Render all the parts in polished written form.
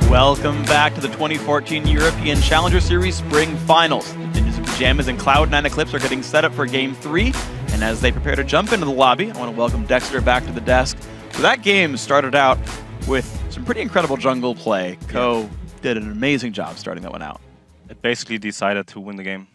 Welcome back to the 2014 European Challenger Series Spring Finals. The Ninjas of Pajamas and Cloud9 Eclipse are getting set up for Game 3, and as they prepare to jump into the lobby, I want to welcome Dexter back to the desk. So that game started out with some pretty incredible jungle play. Ko did an amazing job starting that one out. It basically decided to win the game.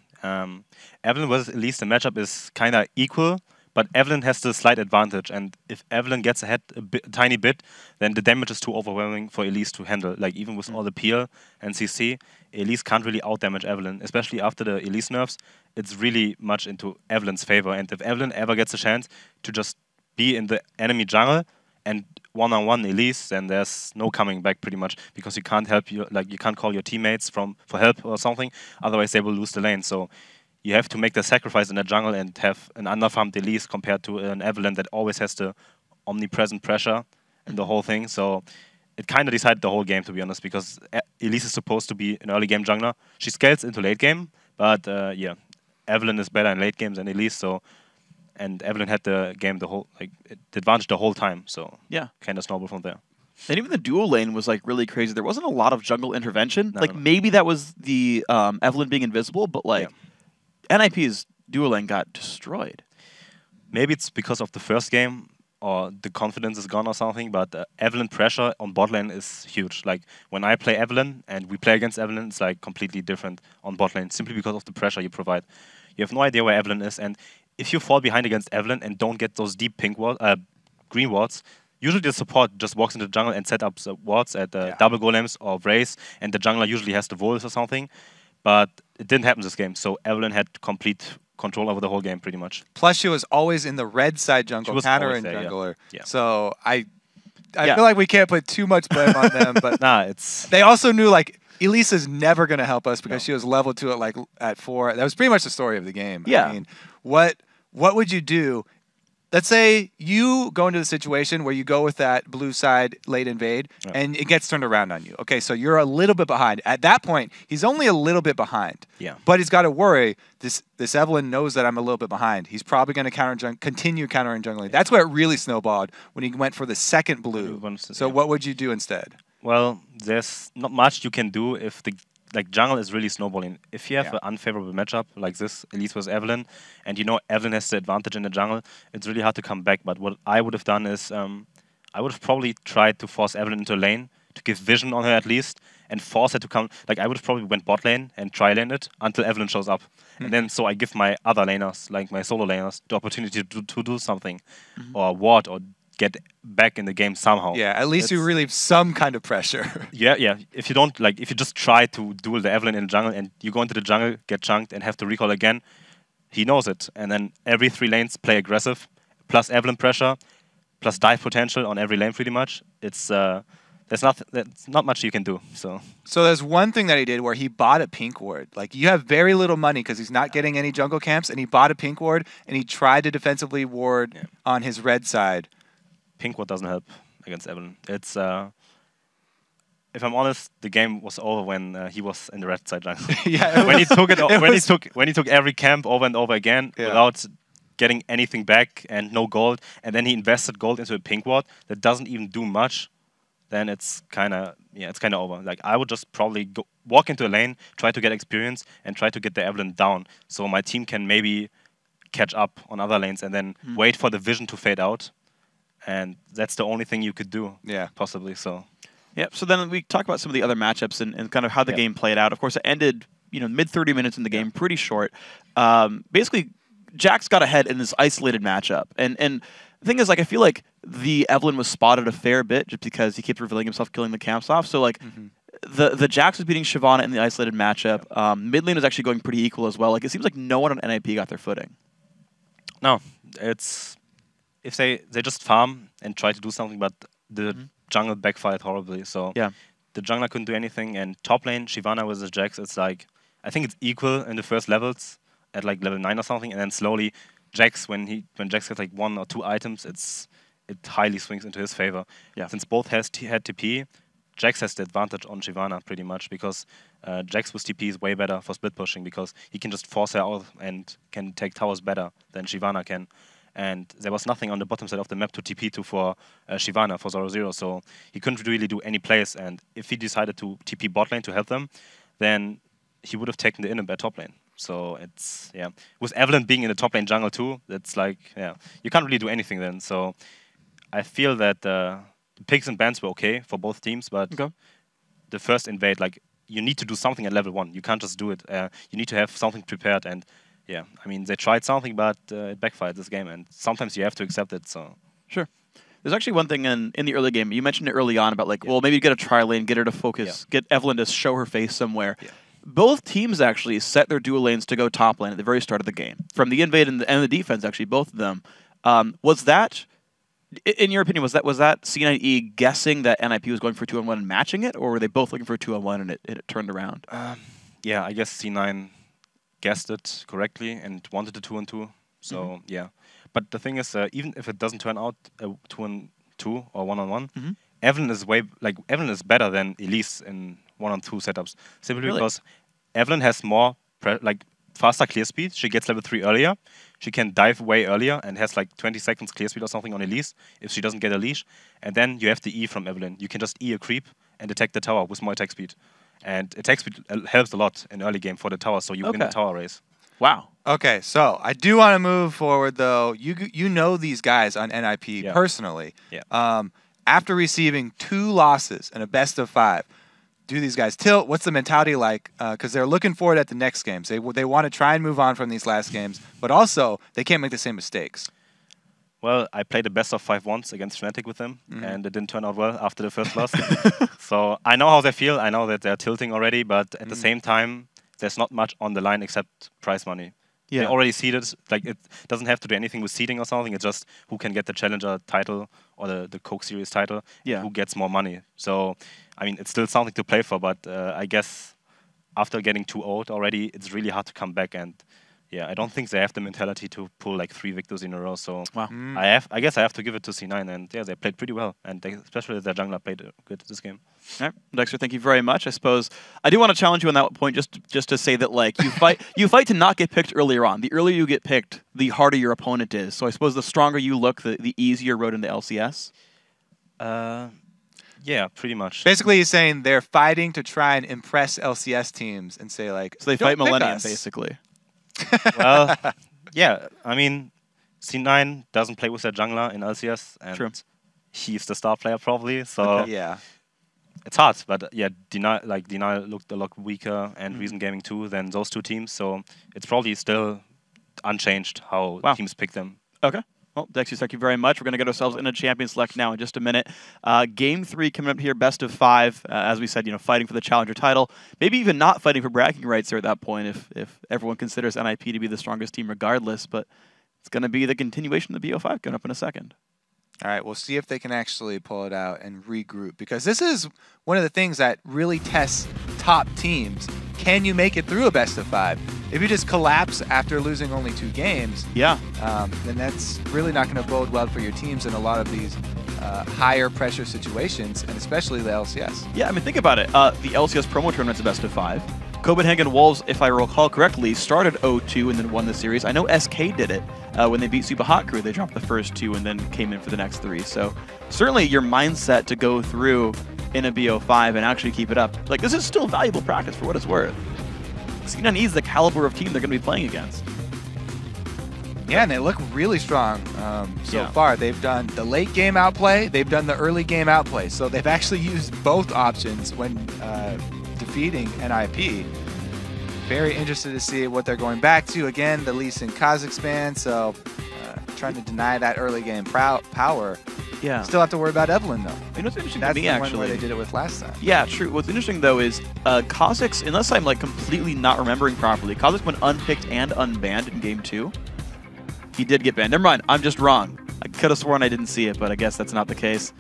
Evelyn was, at least the matchup is kind of equal, but Evelyn has the slight advantage, and if Evelyn gets ahead a tiny bit, then the damage is too overwhelming for Elise to handle. Like, even with all the peel and CC, Elise can't really out-damage Evelyn, especially after the Elise nerfs. It's really much into Evelyn's favor, and if Evelyn ever gets a chance to just be in the enemy jungle and one-on-one Elise, then there's no coming back pretty much, because you can't help you can't call your teammates for help or something, otherwise they will lose the lane. So you have to make the sacrifice in the jungle and have an underfarmed Elise compared to an Evelyn that always has the omnipresent pressure and the whole thing. So it kind of decided the whole game, to be honest, because Elise is supposed to be an early game jungler. She scales into late game, but yeah, Evelyn is better in late games than Elise. So, and Evelyn had the game the advantage the whole time. So yeah, kind of snowball from there. And even the duo lane was like really crazy. There wasn't a lot of jungle intervention. No, like maybe that was the Evelyn being invisible, but like. Yeah. NIP's duo lane got destroyed. Maybe it's because of the first game, or the confidence is gone or something, but Evelyn pressure on bot lane is huge. Like, when I play Evelyn and we play against Evelyn, it's like completely different on bot lane, simply because of the pressure you provide. You have no idea where Evelyn is, and if you fall behind against Evelyn and don't get those deep green wards, usually the support just walks into the jungle and set up the wards at double golems or Raze, and the jungler usually has the Voidle or something. But it didn't happen this game, so Evelyn had complete control over the whole game, pretty much. Plus, she was always in the red side jungle, countering jungler. Yeah. So I feel like we can't put too much blame on them, but they also knew like Elise is never going to help us because she was level 2 at 4. That was pretty much the story of the game. Yeah. I mean, what would you do? Let's say you go into the situation where you go with that blue side late invade, and it gets turned around on you. Okay, so you're a little bit behind. At that point, he's only a little bit behind. Yeah. But he's got to worry. This Evelyn knows that I'm a little bit behind. He's probably going to continue countering jungling. That's where it really snowballed, when he went for the second blue. So what would you do instead? Well, there's not much you can do if the jungle is really snowballing. If you have an unfavorable matchup like this, Elise versus Evelyn, and you know Evelyn has the advantage in the jungle, it's really hard to come back. But what I would have done is, I would have probably tried to force Evelyn into a lane, to give vision on her at least, and force her to come. Like, I would have probably went bot lane and tri-lane it until Evelyn shows up. And then so I give my other laners, like my solo laners, the opportunity to do something, or ward, or get back in the game somehow. Yeah, at least you relieve some kind of pressure. Yeah. If you don't, if you just try to duel the Evelyn in the jungle and you go into the jungle, get chunked, and have to recall again, he knows it. And then every 3 lanes play aggressive, plus Evelyn pressure, plus dive potential on every lane pretty much. It's there's not much you can do. So there's one thing that he did where he bought a pink ward. Like, you have very little money because he's not getting any jungle camps, and he bought a pink ward, and he tried to defensively ward on his red side. Pink ward doesn't help against Evelyn. It's if I'm honest, the game was over when he was in the red side jungle. When he took every camp over and over again without getting anything back and no gold, and then he invested gold into a pink ward that doesn't even do much, then it's kind of over. Like, I would just probably walk into a lane, try to get experience, and try to get the Evelyn down, so my team can maybe catch up on other lanes, and then wait for the vision to fade out. And that's the only thing you could do, possibly. So, yeah. So then we talk about some of the other matchups and kind of how the game played out. Of course, it ended, mid 30 minutes in the game, pretty short. Basically, Jax got ahead in this isolated matchup, and the thing is, like, I feel like the Evelyn was spotted a fair bit just because he keeps revealing himself, killing the camps off. So like, the Jax was beating Shyvana in the isolated matchup. Mid lane was actually going pretty equal as well. Like, it seems like no one on NIP got their footing. No, it's. If they just farm and try to do something, but the jungle backfired horribly. So the jungler couldn't do anything. And top lane, Shyvana versus Jax, it's like, I think it's equal in the first levels at like level 9 or something. And then slowly, Jax, when Jax gets like 1 or 2 items, it highly swings into his favor. Yeah. Since both had TP, Jax has the advantage on Shyvana pretty much, because Jax with TP is way better for split pushing, because he can just force her out and can take towers better than Shyvana can. and there was nothing on the bottom side of the map to TP to for Shyvana, for Zorozero, so he couldn't really do any plays, and if he decided to TP bot lane to help them, then he would have taken the inhibitor top lane. So it's, yeah. With Erlend being in the top lane jungle too, it's like, yeah, you can't really do anything then. So I feel that the picks and bans were okay for both teams, but the first invade, like, you need to do something at level 1. You can't just do it. You need to have something prepared, and yeah, I mean, they tried something, but it backfired this game, and sometimes you have to accept it, so. Sure. There's actually one thing in the early game. You mentioned it early on about, like, well, maybe get a tri-lane, get her to focus, get Erlend to show her face somewhere. Yeah. Both teams actually set their dual lanes to go top lane at the very start of the game. From the invade and the defense, actually, both of them. Was that, in your opinion, was that C9E guessing that NIP was going for 2-on-1 and matching it, or were they both looking for a 2-on-1 and it turned around? Yeah, I guess C9 guessed it correctly and wanted a 2-on-2. So, yeah. But the thing is, even if it doesn't turn out a 2-on-2 or 1-on-1, Erlend is better than Elise in 1-on-2 setups. Simply because Erlend has more faster clear speed. She gets level 3 earlier. She can dive way earlier and has like 20 seconds clear speed or something on Elise if she doesn't get a leash. And then you have the E from Erlend. You can just E a creep and attack the tower with more attack speed. And attack speed helps a lot in early game for the tower, so you win the tower race. Wow. Okay, so I do want to move forward, though. You know these guys on NIP personally. Yeah. After receiving 2 losses and a best of 5, do these guys tilt? What's the mentality like? Because they're looking forward at the next games. They want to try and move on from these last games, but also they can't make the same mistakes. Well, I played a best of 5 once against Fnatic with them, and it didn't turn out well after the first loss. So I know how they feel. I know that they're tilting already, but at the same time, there's not much on the line except prize money. Yeah. They already seeded. Like, it doesn't have to do anything with seeding or something. It's just who can get the Challenger title or the Coke Series title, who gets more money. So, I mean, it's still something to play for, but I guess after getting 2-0 already, it's really hard to come back. And yeah, I don't think they have the mentality to pull like 3 victories in a row. So I guess I have to give it to C9, and yeah, they played pretty well, and especially their jungler played good this game. All right, Dexter, thank you very much. I suppose I do want to challenge you on that point, just to say that, like, you fight to not get picked earlier on. The earlier you get picked, the harder your opponent is. So I suppose the stronger you look, the easier road into LCS. Yeah, pretty much. Basically, he's saying they're fighting to try and impress LCS teams and say, like, so they fight Millennium, basically. Well, yeah, I mean, C9 doesn't play with their jungler in LCS, and he's the star player probably, so yeah, it's hard. But yeah, Deny looked a lot weaker, and Reason Gaming too, than those 2 teams, so it's probably still unchanged how teams pick them. Okay. Well, Dexy, thank you very much. We're going to get ourselves in a champion select now in just a minute. Game 3 coming up here, best of 5. As we said, fighting for the challenger title. Maybe even not fighting for bragging rights there at that point if everyone considers NIP to be the strongest team regardless. But it's going to be the continuation of the BO5 coming up in a second. All right, we'll see if they can actually pull it out and regroup, because this is one of the things that really tests top teams. Can you make it through a best of 5? If you just collapse after losing only 2 games, then that's really not going to bode well for your teams in a lot of these higher pressure situations, and especially the LCS. Yeah, I mean, think about it. The LCS promo tournament's a best of 5. Copenhagen Wolves, if I recall correctly, started 0-2 and then won the series. I know SK did it when they beat Super Hot Crew. They dropped the first 2 and then came in for the next 3. So certainly your mindset to go through in a BO5 and actually keep it up. Like, this is still valuable practice for what it's worth. C9E is the caliber of team they're going to be playing against. Yeah, and they look really strong so far. They've done the late game outplay. They've done the early game outplay. So they've actually used both options when defeating NIP. Very interested to see what they're going back to. Again, the Lee Sin Kazakhstan, so trying to deny that early game power. Yeah. Still have to worry about Evelyn, though. You know what's interesting That's to me, the actually? one where they did it with last time. Yeah, true. What's interesting, though, is Kazakhs, unless I'm like completely not remembering properly, Kazakhs went unpicked and unbanned in Game 2. He did get banned. Never mind, I'm just wrong. I could have sworn I didn't see it, but I guess that's not the case.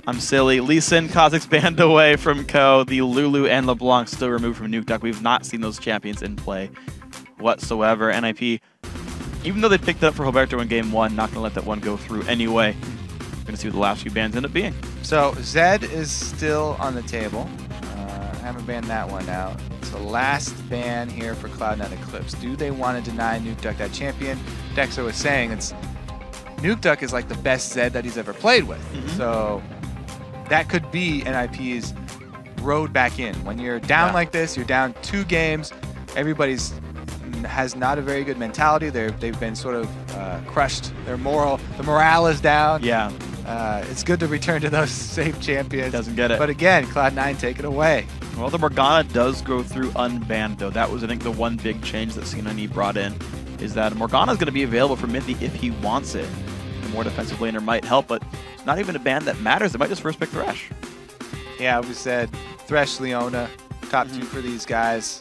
I'm silly. Lee Sin, Kazakhs banned away from Ko. The Lulu and LeBlanc still removed from Nukeduck. We've not seen those champions in play whatsoever. NIP, even though they picked it up for Hulberto in Game 1, not going to let that one go through anyway. We're going to see what the last few bans end up being. So Zed is still on the table. Haven't banned that one out. It's the last ban here for Cloud9 Eclipse. Do they want to deny Nukeduck that champion? Dexter was saying it's Nukeduck is like the best Zed that he's ever played with. So that could be NIP's road back in. When you're down like this, you're down 2 games, everybody's has not a very good mentality. They've been sort of crushed. The morale is down. Yeah. It's good to return to those same champions. Doesn't get it. But again, Cloud9 take it away. Well, the Morgana does go through unbanned, though. That was, I think, the one big change that C9E brought in, is that Morgana is going to be available for Mithy if he wants it. The more defensive laner might help, but it's not even a ban that matters. They might just first pick Thresh. Yeah, we said Thresh, Leona, top 2 for these guys.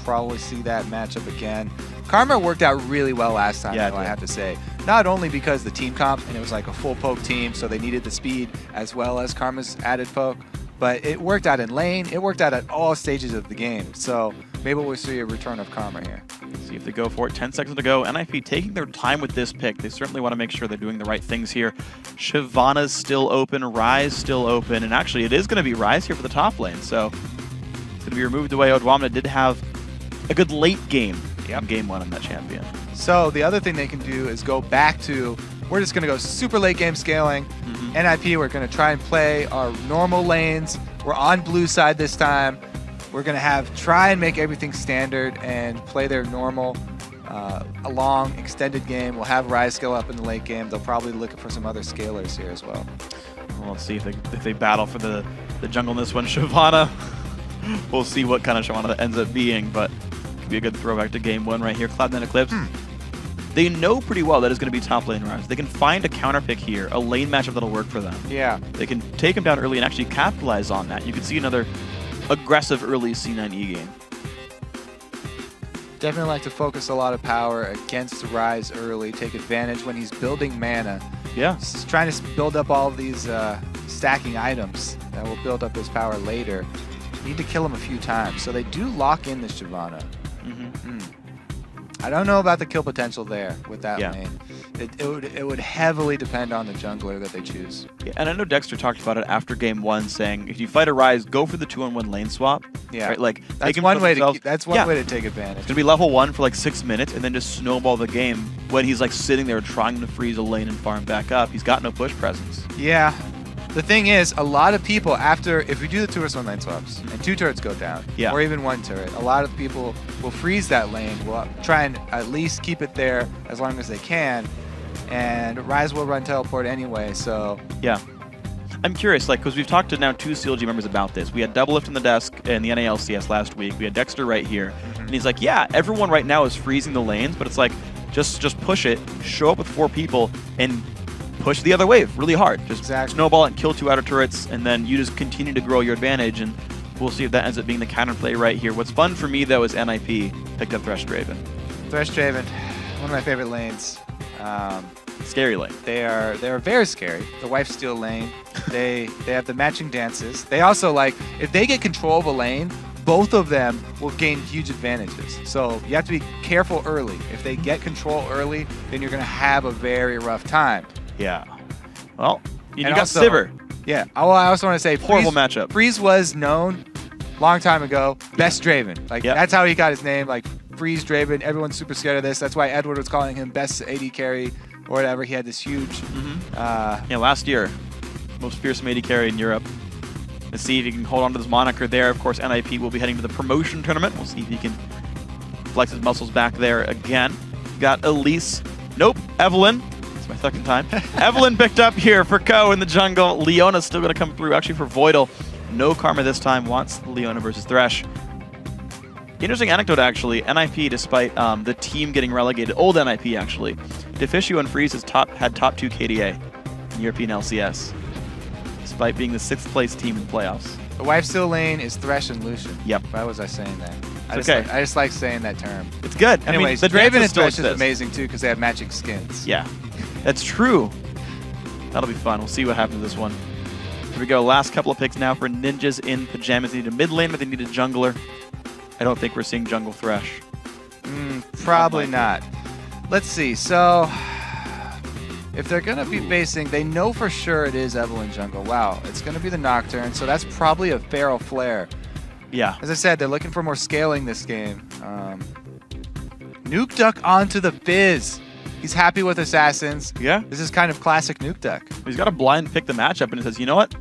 Probably see that matchup again. Karma worked out really well last time, though, I have to say. Not only because the team comp, and it was like a full poke team, so they needed the speed as well as Karma's added poke, but it worked out in lane. It worked out at all stages of the game. So maybe we'll see a return of Karma here. See if they go for it. 10 seconds to go. NIP taking their time with this pick. They certainly want to make sure they're doing the right things here. Shyvana's still open. Rise still open. And actually, it is going to be Rise here for the top lane. So it's going to be removed away. Odoamne did have a good late game in game 1 on that champion. So the other thing they can do is go back to, we're just going to go super late game scaling. NIP, we're going to try and play our normal lanes. We're on blue side this time. We're going to try and make everything standard and play their normal, a long, extended game. We'll have Rise scale up in the late game. They'll probably look for some other scalers here as well. Well, let's see if they battle for the jungle in this one. Shyvana, we'll see what kind of Shyvana that ends up being, but it could be a good throwback to game 1 right here. Cloud9 Eclipse. They know pretty well that it's going to be top lane Rise. They can find a counter pick here, a lane matchup that'll work for them. Yeah. They can take him down early and actually capitalize on that. You can see another aggressive early C9E game. Definitely like to focus a lot of power against Rise early, take advantage when he's building mana. Yeah. He's trying to build up all of these stacking items that will build up his power later. Need to kill him a few times. So they do lock in the Shyvana. I don't know about the kill potential there with that lane. It would heavily depend on the jungler that they choose. Yeah, and I know Dexter talked about it after game 1, saying if you fight a Rise, go for the 2-on-1 lane swap. Yeah, right? Like that's one way to way to take advantage. It's gonna be level 1 for like 6 minutes, and then just snowball the game when he's like sitting there trying to freeze a lane and farm back up. He's got no push presence. Yeah. The thing is, a lot of people, if we do the 2-1 lane swaps and 2 turrets go down, or even 1 turret, a lot of people will freeze that lane, will try and at least keep it there as long as they can, and Rise will run teleport anyway, so... Yeah. I'm curious, like, because we've talked to now 2 CLG members about this. We had Doublelift in the desk in the NALCS last week. We had Dexter right here. And he's like, yeah, everyone right now is freezing the lanes, but it's like, just push it, show up with 4 people, and push the other wave really hard. Just snowball it and kill 2 outer turrets, and then you just continue to grow your advantage, and we'll see if that ends up being the counterplay right here. What's fun for me, though, is NIP picked up Thresh Draven. Thresh Draven, one of my favorite lanes. Scary lane. They're very scary. The wife steal lane. They have the matching dances. They also, like, if they get control of a lane, both of them will gain huge advantages. So you have to be careful early. If they get control early, then you're going to have a very rough time. Yeah. Well, you got also, Sivir. Yeah. Oh, I also want to say horrible matchup. Freeze was known long time ago. Best Draven. Like that's how he got his name. Like Freeze Draven. Everyone's super scared of this. That's why Edward was calling him best AD carry or whatever. He had this huge. Last year, most fearsome AD carry in Europe. Let's see if he can hold on to this moniker there. Of course, NIP will be heading to the promotion tournament. We'll see if he can flex his muscles back there again. Got Elise. Nope. Evelyn. It's my second time. Evelyn picked up here for Ko in the jungle. Leona's still going to come through, actually, for Voidle. No Karma this time. Wants Leona versus Thresh. Interesting anecdote, actually. NIP, despite the team getting relegated, old NIP, actually, Deficio and Freeze had top 2 KDA in European LCS, despite being the 6th place team in the playoffs. The wife steal lane is Thresh and Lucian. Yep. Why was I saying that? I just like saying that term. It's good. Anyways, I mean, Draven and Thresh is amazing too because they have matching skins. Yeah, that's true. That'll be fun. We'll see what happens to this one. Here we go. Last couple of picks now for Ninjas in Pajamas. They need a mid lane, but they need a jungler. I don't think we're seeing jungle Thresh. Probably not. Let's see. So, if they're going to be facing, they know for sure it is Evelyn jungle. Wow, it's going to be the Nocturne, so that's probably a Feral Flare. Yeah. As I said, they're looking for more scaling this game. Nukeduck onto the Fizz. He's happy with Assassins. Yeah. This is kind of classic Nukeduck. He's got a blind pick the matchup, and he says, you know what?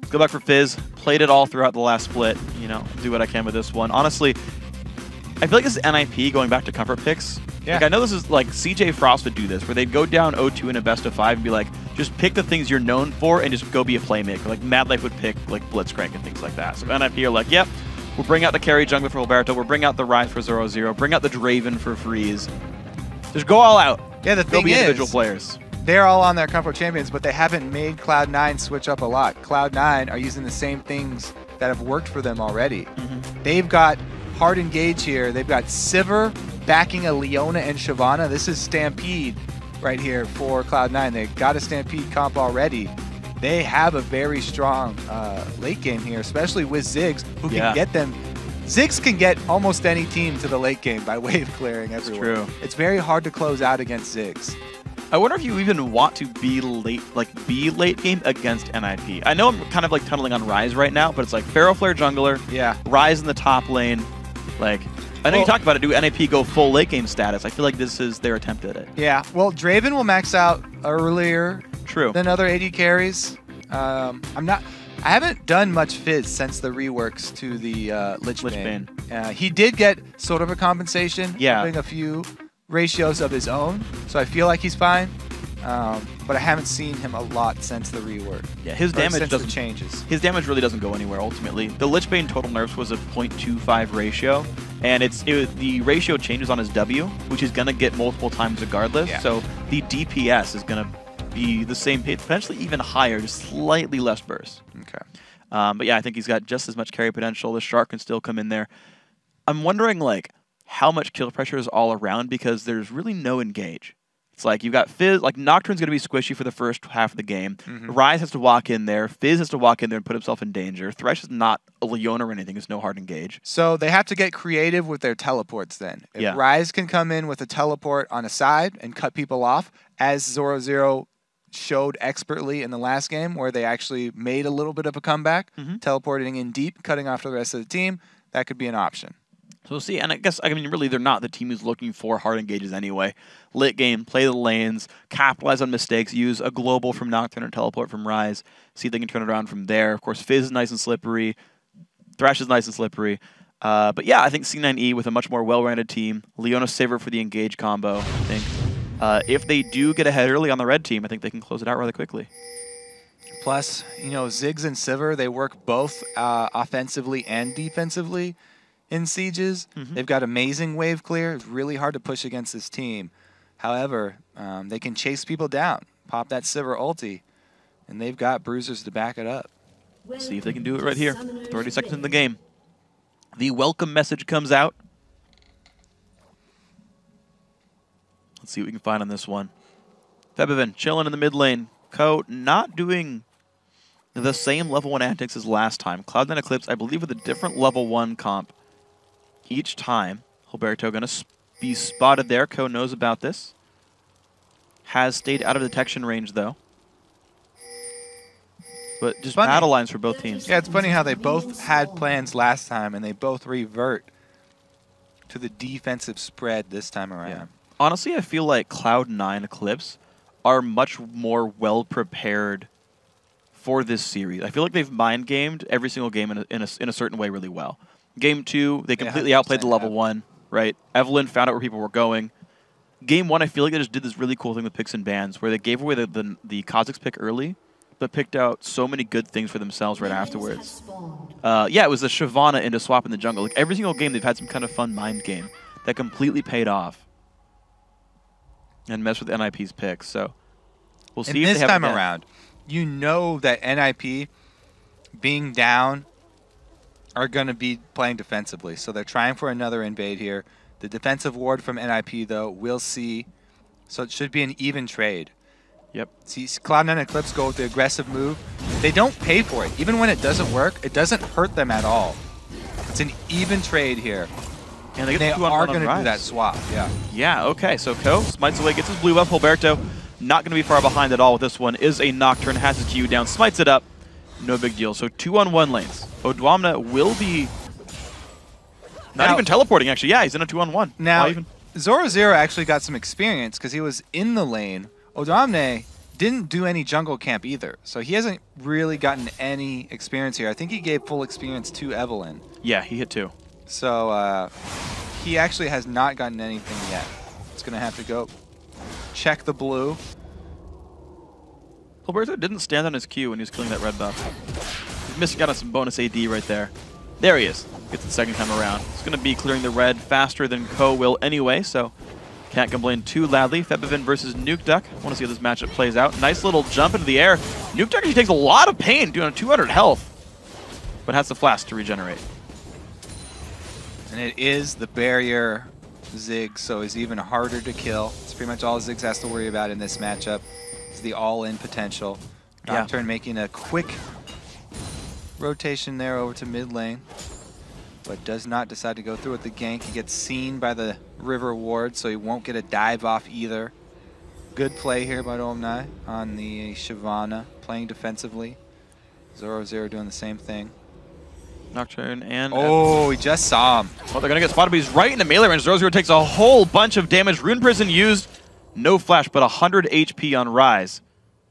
Let's go back for Fizz. Played it all throughout the last split. You know, do what I can with this one. Honestly, I feel like this is NIP going back to comfort picks. Yeah. Like, I know this is like CJ Frost would do this, where they'd go down 0-2 in a best of 5 and be like, just pick the things you're known for and just go be a playmaker. Like Mad Life would pick like Blitzcrank and things like that. So NIP are like, yep, we'll bring out the carry jungler for Hulberto, we'll bring out the Ryze for Zorozero, bring out the Draven for Freeze. Just go all out. Yeah, the They'll thing be is, individual players. they're all on their comfort champions, but they haven't made Cloud9 switch up a lot. Cloud9 are using the same things that have worked for them already. They've got hard engage here. They've got Sivir backing a Leona and Shyvana. This is Stampede right here for Cloud9. They got a Stampede comp already. They have a very strong late game here, especially with Ziggs, who can get them. Ziggs can get almost any team to the late game by wave clearing everywhere. True. It's very hard to close out against Ziggs. I wonder if you even want to be late game against NIP. I know I'm kind of like tunneling on Ryze right now, but it's like Pharaoh Flare jungler, Ryze in the top lane. Like, I know you talked about it. Do NIP go full late game status? I feel like this is their attempt at it. Yeah. Well, Draven will max out earlier than other AD carries. I haven't done much Fizz since the reworks to the Lich Bane. He did get sort of a compensation, having a few ratios of his own, so I feel like he's fine. But I haven't seen him a lot since the rework. Yeah, his damage doesn't changes. His damage really doesn't go anywhere ultimately. The Lich Bane total nerfs was a 0.25 ratio, and the ratio changes on his W, which he's gonna get multiple times regardless. So the DPS is gonna be the same, potentially even higher, just slightly less burst. Okay. But yeah, I think he's got just as much carry potential. The Shark can still come in there. I'm wondering like how much kill pressure is all around, because there's really no engage. It's like you've got Fizz, like Nocturne's going to be squishy for the first half of the game. Ryze has to walk in there. Fizz has to walk in there and put himself in danger. Thresh is not a Leona or anything. It's no hard engage. So they have to get creative with their teleports then. If Ryze can come in with a teleport on a side and cut people off, as Zorozero showed expertly in the last game, where they actually made a little bit of a comeback, teleporting in deep, cutting off the rest of the team, that could be an option. So we'll see, and I mean, really, they're not the team who's looking for hard engages anyway. Lit game, play the lanes, capitalize on mistakes, use a global from Nocturne or teleport from Ryze, see if they can turn it around from there. Of course, Fizz is nice and slippery, Thresh is nice and slippery. But yeah, I think C9E with a much more well-rounded team, Leona Sivir for the engage combo, I think. If they do get ahead early on the red team, I think they can close it out rather quickly. Plus, you know, Ziggs and Sivir, they work both offensively and defensively in sieges. They've got amazing wave clear. It's really hard to push against this team. However, they can chase people down, pop that Sivir ulti, and they've got bruisers to back it up. See if they can do it right here. 30 seconds in the game. The welcome message comes out. Let's see what we can find on this one. Febiven chilling in the mid lane. Ko not doing the same level 1 antics as last time. Cloud9 Eclipse, I believe, with a different level 1 comp each time. Hulberto going to be spotted there. Ko knows about this. Has stayed out of detection range, though. But just battle lines for both teams. Yeah, it's funny how they both had plans last time, and they both revert to the defensive spread this time around. Yeah. Honestly, I feel like Cloud9 Eclipse are much more well-prepared for this series. I feel like they've mind-gamed every single game in a certain way really well. Game 2, they completely outplayed the level 1, right? Evelyn found out where people were going. Game 1, I feel like they just did this really cool thing with picks and bans, where they gave away the Kha'Zix pick early, but picked out so many good things for themselves right afterwards. Yeah, it was the Shyvana into swap in the jungle. Like every single game, they've had some kind of fun mind game that completely paid off and messed with NIP's picks. So we'll see if this they have time around, you know that NIP being down are going to be playing defensively. So they're trying for another invade here. The defensive ward from NIP, though, we'll see. So it should be an even trade. Yep. See, Cloud9 Eclipse go with the aggressive move. They don't pay for it. Even when it doesn't work, it doesn't hurt them at all. It's an even trade here. And they are going to do that swap. Yeah. Yeah, okay. So Ko smites away, gets his blue buff. Hulberto not going to be far behind at all with this one. Is a Nocturne, has his Q down, smites it up. No big deal. So 2-on-1 lanes. Odoamne will be not even teleporting, actually. Yeah, he's in a 2-on-1. Now, Zorozero actually got some experience because he was in the lane. Odoamne didn't do any jungle camp either, so he hasn't really gotten any experience here. I think he gave full experience to Evelyn. Yeah, he hit 2. So he actually has not gotten anything yet. It's going to have to go check the blue. Hulberto didn't stand on his Q when he was killing that red buff. He's missing out on some bonus AD right there. There he is. Gets it the second time around. It's going to be clearing the red faster than Ko will anyway, so can't complain too loudly. Febiven versus Nukeduck. I want to see how this matchup plays out. Nice little jump into the air. Nukeduck actually takes a lot of pain, doing 200 health, but has the flask to regenerate. And it is the barrier Ziggs, so it's even harder to kill. It's pretty much all Ziggs has to worry about in this matchup. It's the all-in potential. Nocturne making a quick rotation there over to mid lane, but does not decide to go through with the gank. He gets seen by the river ward, so he won't get a dive off either. Good play here by Odoamne on the Shyvana, playing defensively. Zorozero doing the same thing. Nocturne and... Oh, he just saw him. Well, they're going to get spotted, but he's right in the melee range. Zorozero takes a whole bunch of damage. Rune Prison used. No flash, but 100 HP on Rise.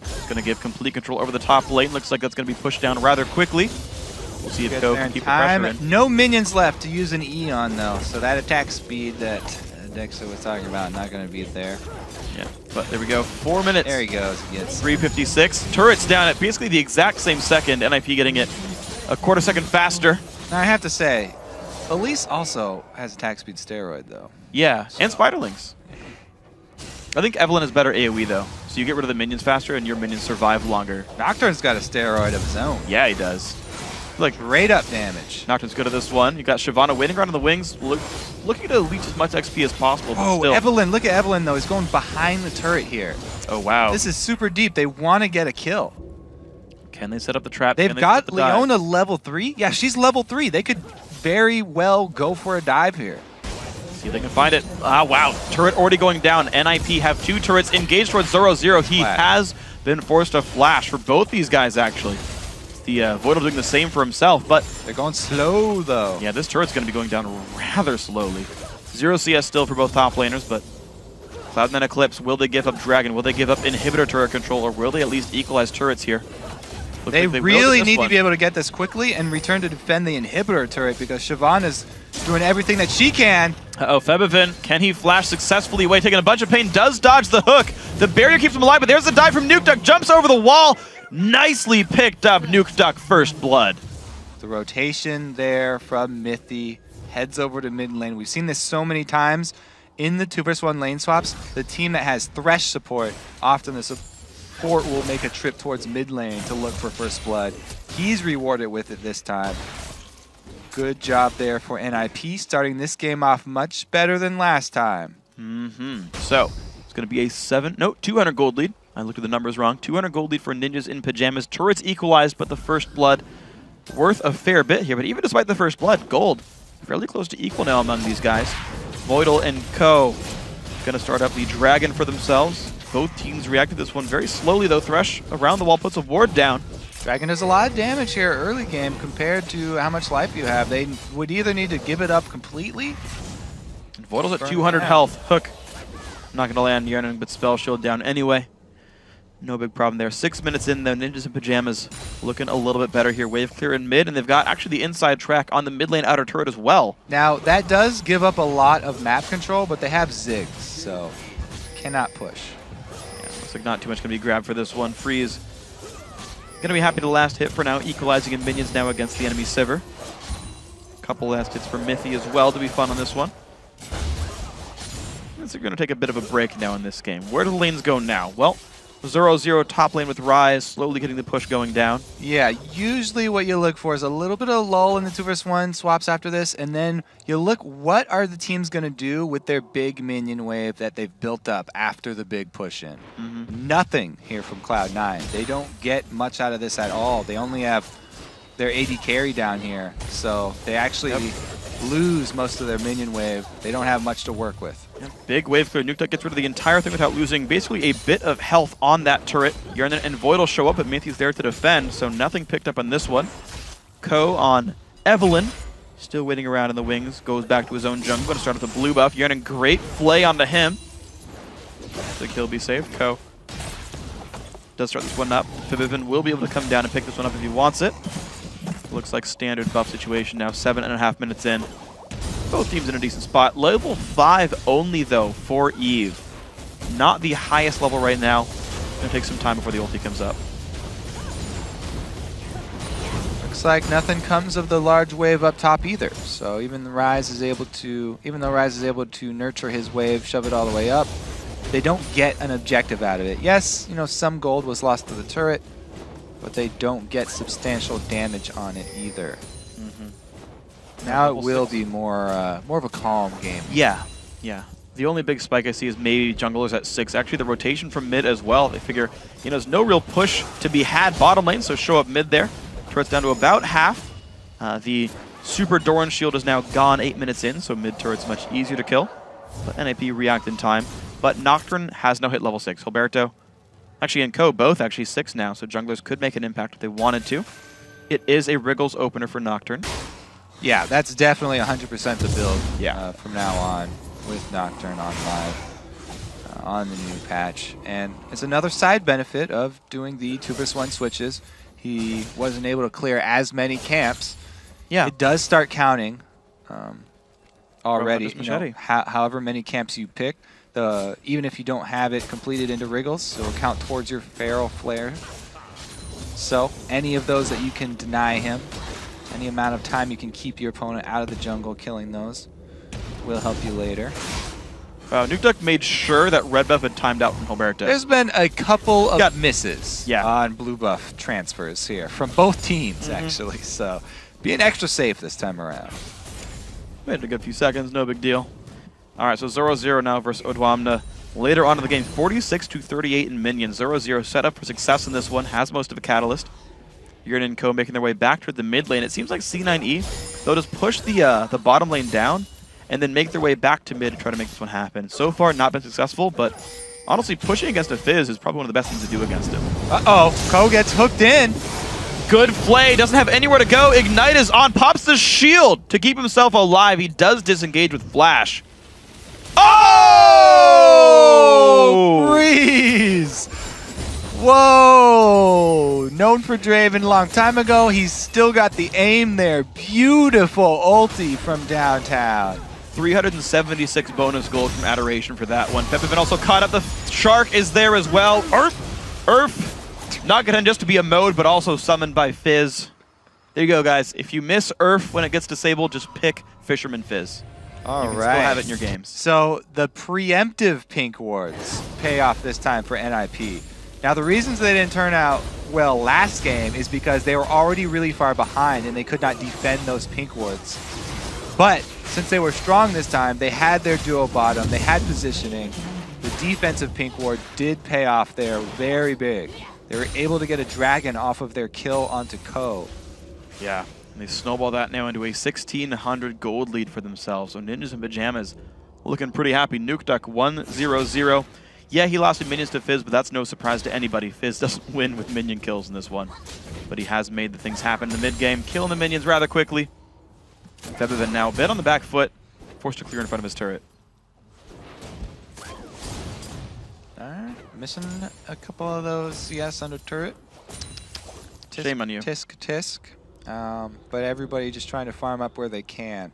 It's going to give complete control over the top lane. Looks like that's going to be pushed down rather quickly. We'll see if Ko can keep the pressure in. No minions left to use an E on, though, so that attack speed that Dexa was talking about, not going to be there. Yeah, but there we go. 4 minutes. There he goes. He gets 356. Turret's down at basically the exact same second. NIP getting it a quarter second faster. Now, I have to say, Elise also has attack speed steroid, though. Yeah, and Spiderlings. I think Evelyn is better AoE, though. So you get rid of the minions faster, and your minions survive longer. Nocturne's got a steroid of his own. Yeah, he does. Like, straight up damage. Nocturne's good at this one. You got Shyvana waiting around on the wings, looking to leech as much XP as possible. Oh, still. Evelyn. Look at Evelyn, though. He's going behind the turret here. Oh, wow. This is super deep. They want to get a kill. Can they set up the trap? They've got Leona level 3. Yeah, she's level 3. They could very well go for a dive here. See if they can find it. Ah, wow. Turret already going down. NIP have 2 turrets engaged towards Zorozero. He has been forced to flash for both these guys, actually. The Voidle doing the same for himself, but... They're going slow, though. Yeah, this turret's going to be going down rather slowly. 0 CS still for both top laners, but... Cloud9 Eclipse, will they give up Dragon? Will they give up inhibitor turret control, or will they at least equalize turrets here? They really need to be able to get this quickly and return to defend the inhibitor turret because Shyvana's doing everything that she can. Uh-oh, Febiven, can he flash successfully away, taking a bunch of pain, does dodge the hook. The barrier keeps him alive, but there's the dive from Nukeduck, jumps over the wall. Nicely picked up Nukeduck, first blood. The rotation there from Mithy heads over to mid lane. We've seen this so many times in the 2-1 lane swaps. The team that has Thresh support, often the support will make a trip towards mid lane to look for first blood. He's rewarded with it this time. Good job there for NIP, starting this game off much better than last time. So, it's going to be a 200 gold lead. I looked at the numbers wrong. 200 gold lead for Ninjas in Pajamas. Turrets equalized, but the first blood worth a fair bit here. But even despite the first blood, gold fairly close to equal now among these guys. Voidle and Ko going to start up the Dragon for themselves. Both teams reacted to this one very slowly, though. Thresh around the wall puts a ward down. Dragon does a lot of damage here early game compared to how much life you have. They would either need to give it up completely. And Voidle's at 200 health. Hook not going to land Hjarnan, but Spell Shield down anyway. No big problem there. 6 minutes in, though. Ninjas in Pajamas looking a little bit better here. Wave clear in mid, and they've got actually the inside track on the mid lane outer turret as well. Now, that does give up a lot of map control, but they have Ziggs, so cannot push. Yeah, looks like not too much going to be grabbed for this one. Freeze going to be happy to last hit for now, equalizing in minions now against the enemy Sivir. Couple last hits for Mithy as well to be fun on this one. So we're going to take a bit of a break now in this game. Where do the lanes go now? Well, Zorozero top lane with Rise, slowly getting the push going down. Yeah, usually what you look for is a little bit of lull in the 2-1 swaps after this, and then you look what are the teams going to do with their big minion wave that they've built up after the big push in. Nothing here from Cloud9. They don't get much out of this at all. They only have their AD carry down here, so they actually lose most of their minion wave. They don't have much to work with. Big wave clear. Nukeduck gets rid of the entire thing without losing basically a bit of health on that turret. Hjarnan and Voidle show up, but Mithy's there to defend, so nothing picked up on this one. Ko on Evelyn. Still waiting around in the wings. Goes back to his own jungle. Going to start with a blue buff. Hjarnan, great flay onto him. The kill be saved. Ko does start this one up. Febiven will be able to come down and pick this one up if he wants it. Looks like standard buff situation now. 7.5 minutes in. Both teams in a decent spot. Level 5 only, though, for Eve. Not the highest level right now. Going to take some time before the ulti comes up. Looks like nothing comes of the large wave up top either. So even though Ryze is able to nurture his wave, shove it all the way up, they don't get an objective out of it. Yes, you know, some gold was lost to the turret, but they don't get substantial damage on it either. Now it will be more of a calm game. Yeah, yeah. The only big spike I see is maybe junglers at 6. Actually, the rotation from mid as well. They figure, you know, there's no real push to be had bottom lane, so show up mid there. Turret's down to about half. The super Doran shield is now gone 8 minutes in, so mid turret's much easier to kill. But NAP react in time. But Nocturne has no hit level 6. Hulberto, actually, and Ko both actually 6 now, so junglers could make an impact if they wanted to. It is a Wriggles opener for Nocturne. Yeah, that's definitely 100% the build from now on with Nocturne on live on the new patch. And it's another side benefit of doing the 2+1 switches. He wasn't able to clear as many camps. Yeah. It does start counting already. You know, however many camps you pick, even if you don't have it completed into Wriggles, it'll count towards your Feral Flare. So any of those that you can deny him, any amount of time you can keep your opponent out of the jungle killing those will help you later. Nukeduck made sure that red buff had timed out from Hulberto. There's been a couple of misses Yeah. on blue buff transfers here from both teams, actually. So being extra safe this time around. Waited a good few seconds, no big deal. All right, so Zorozero now versus Odoamne. Later on in the game, 46-38 in minions. Zorozero set up for success in this one, has most of a catalyst. Hjarnan and Ko making their way back toward the mid lane. It seems like C9E, they'll just push the bottom lane down and then make their way back to mid to try to make this one happen. So far, not been successful, but honestly, pushing against a Fizz is probably one of the best things to do against him. Uh-oh, Ko gets hooked in. Good flay, doesn't have anywhere to go. Ignite is on, pops the shield to keep himself alive. He does disengage with Flash. Oh! Freeze! Whoa! Known for Draven a long time ago, he's still got the aim there. Beautiful ulti from downtown. 376 bonus gold from Adoration for that one. Febiven also caught up. The Shark is there as well. Urf! Not gonna just to be a mode, but also summoned by Fizz. There you go, guys. If you miss Urf when it gets disabled, just pick Fisherman Fizz. All you can right. still have it in your games. So the preemptive pink wards pay off this time for NIP. Now the reasons they didn't turn out well last game is because they were already really far behind and they could not defend those pink wards. But since they were strong this time, they had their duo bottom, they had positioning. The defensive pink ward did pay off there very big. They were able to get a dragon off of their kill onto Ko. Yeah. And they snowball that now into a 1,600 gold lead for themselves. So Ninjas in Pajamas looking pretty happy. Nukeduck 1-0-0. Yeah, he lost the minions to Fizz, but that's no surprise to anybody. Fizz doesn't win with minion kills in this one. But he has made the things happen in the mid-game, killing the minions rather quickly. Febiven now a bit on the back foot, forced to clear in front of his turret. Alright, missing a couple of those CS under turret. Shame on you. Tisk. But everybody just trying to farm up where they can.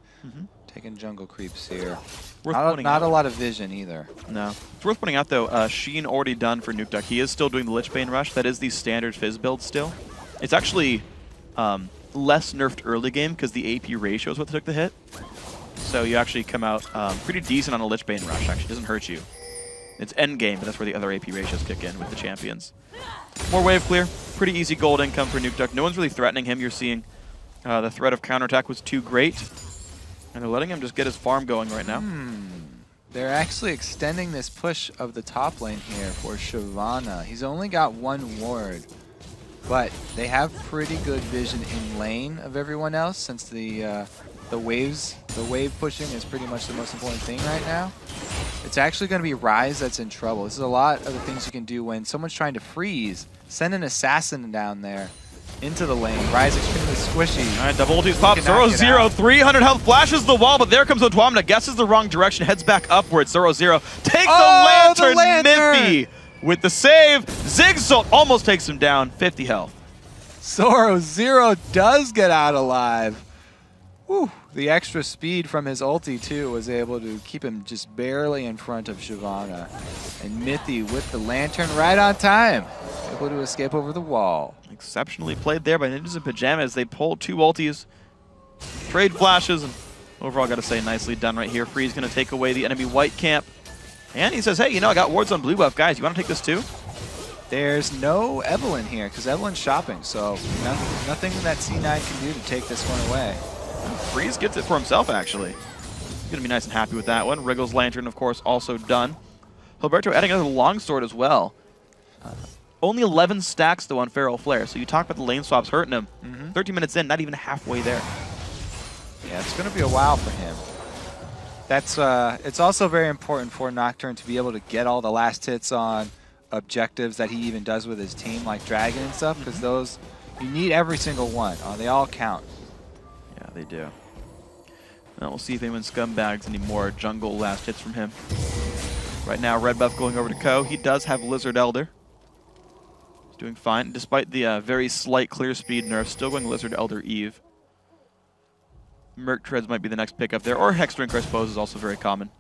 Taking jungle creeps here. Not a lot of vision either. No. It's worth pointing out, though, Sheen already done for Nukeduck. He is still doing the Lichbane Rush. That is the standard Fizz build still. It's actually less nerfed early game because the AP ratio is what took the hit. So you actually come out pretty decent on a Lichbane Rush. Actually, it doesn't hurt you. It's end game, but that's where the other AP ratios kick in with the champions. More wave clear. Pretty easy gold income for Nukeduck. No one's really threatening him. You're seeing the threat of counterattack was too great. And they're letting him just get his farm going right now. They're actually extending this push of the top lane here for Shyvana. He's only got one ward, but they have pretty good vision in lane of everyone else since the wave pushing is pretty much the most important thing right now. It's actually going to be Ryze that's in trouble. This is a lot of the things you can do when someone's trying to freeze. Send an assassin down there into the lane. Rise extremely squishy. All right, double ultis pop. Zorozero, 300 health, flashes the wall, but there comes Odoamne. Guesses the wrong direction, heads back upwards. Zorozero takes the lantern. Mithy with the save. Zigzult almost takes him down. 50 health. Zorozero does get out alive. Whew. The extra speed from his ulti, too, was able to keep him just barely in front of Shyvana. And Mithy with the lantern right on time, able to escape over the wall. Exceptionally played there by Ninjas in Pajamas. They pulled 2 ultis, trade flashes, and overall, got to say, nicely done right here. Free's going to take away the enemy white camp. And he says, hey, you know, I got wards on blue buff. Guys, you want to take this too? There's no Evelyn here, because Evelyn's shopping, so nothing that C9 can do to take this one away. Freeze gets it for himself, actually. He's going to be nice and happy with that one. Wriggle's Lantern, of course, also done. Hulberto adding another longsword as well. Only 11 stacks, though, on Feral Flare, so you talk about the lane swaps hurting him. 13 minutes in, not even halfway there. Yeah, it's going to be a while for him. That's it's also very important for Nocturne to be able to get all the last hits on objectives that he even does with his team, like Dragon and stuff, because those, you need every single one. They all count. Yeah, they do. Now we'll see if anyone scumbags any more jungle last hits from him. Right now, red buff going over to Ko. He does have Lizard Elder. He's doing fine, despite the very slight clear speed nerf. Still going Lizard Elder Eve. Merc Treads might be the next pickup there, or Hexdrinker, I suppose, is also very common.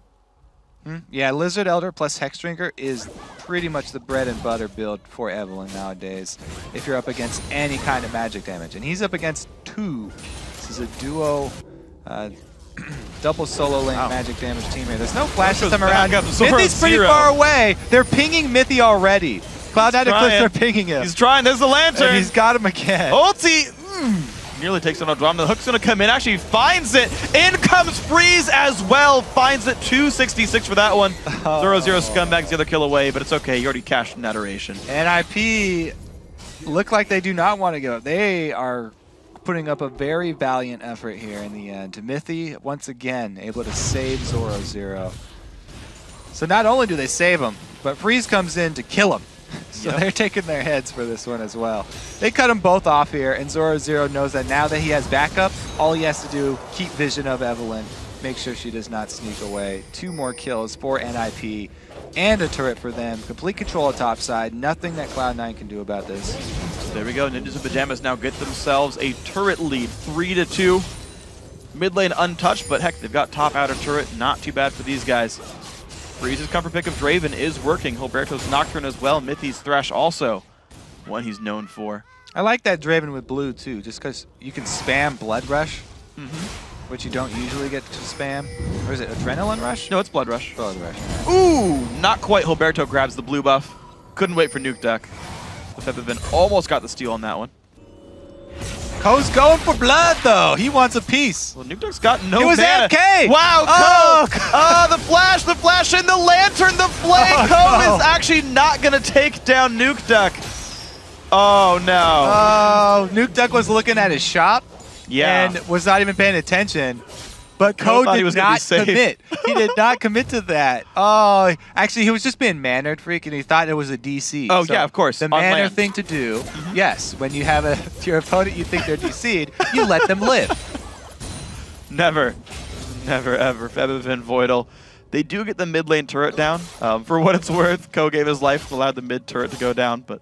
Yeah, Lizard Elder plus Hexdrinker is pretty much the bread and butter build for Evelyn nowadays, if you're up against any kind of magic damage. And he's up against 2. This is a duo, double solo lane magic damage team here. There's no flash this time around. Mithy's pretty far away. They're pinging Mithy already. Cloud9 Eclipse, they're pinging him. He's trying. There's the lantern. And he's got him again. Ulti! Nearly takes on Odoamne. The hook's going to come in. Actually finds it. In comes Freeze as well. Finds it. 266 for that one. Zorozero scumbags the other kill away, but it's okay. You already cashed in adoration. NIP look like they do not want to give up. They are putting up a very valiant effort here in the end. Mithy, once again, able to save Zorozero. So not only do they save him, but Freeze comes in to kill him. So they're taking their heads for this one as well. They cut them both off here, and Zorozero knows that now that he has backup, all he has to do, keep vision of Evelyn, make sure she does not sneak away. 2 more kills for NIP, and a turret for them. Complete control of top side. Nothing that Cloud9 can do about this. There we go. Ninjas in Pajamas now get themselves a turret lead, 3-2. Mid lane untouched, but heck, they've got top outer turret. Not too bad for these guys. Freeze's comfort pick of Draven is working. Hulberto's Nocturne as well. Mithy's Thresh also one he's known for. I like that Draven with blue too, just because you can spam Blood Rush, which you don't usually get to spam. Or is it Adrenaline Rush? No, it's Blood Rush. Blood Rush. Ooh, not quite. Hulberto grabs the blue buff. Couldn't wait for Nukeduck. The Febiven almost got the steal on that one. Ko's going for blood, though. He wants a piece. Well, Nukeduck's got no mana. It was AFK! Wow, Ko! The flash, and the lantern, the flame! Ko is actually not going to take down Nukeduck. Oh, no. Oh, Nukeduck was looking at his shop and was not even paying attention. But Ko did not commit. He did not commit to that. Oh, actually, he was just being mannered, freak, and he thought it was a DC. Oh, so yeah, of course. The manner thing to do, yes, when you have your opponent you think they're DC'd, you let them live. Never. Never, ever. Febiven, Voidle. They do get the mid lane turret down. For what it's worth, Ko gave his life to allow the mid turret to go down, but